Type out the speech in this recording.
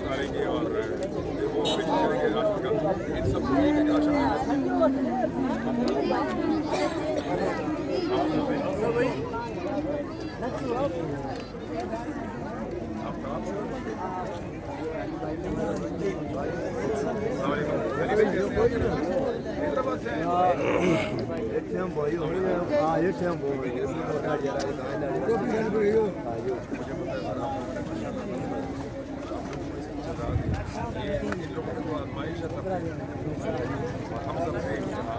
करेंगे और वो फिट करेंगे राष्ट्र का इन सब की आशा इन लोगों को आजमाइश है हम सब से इमरान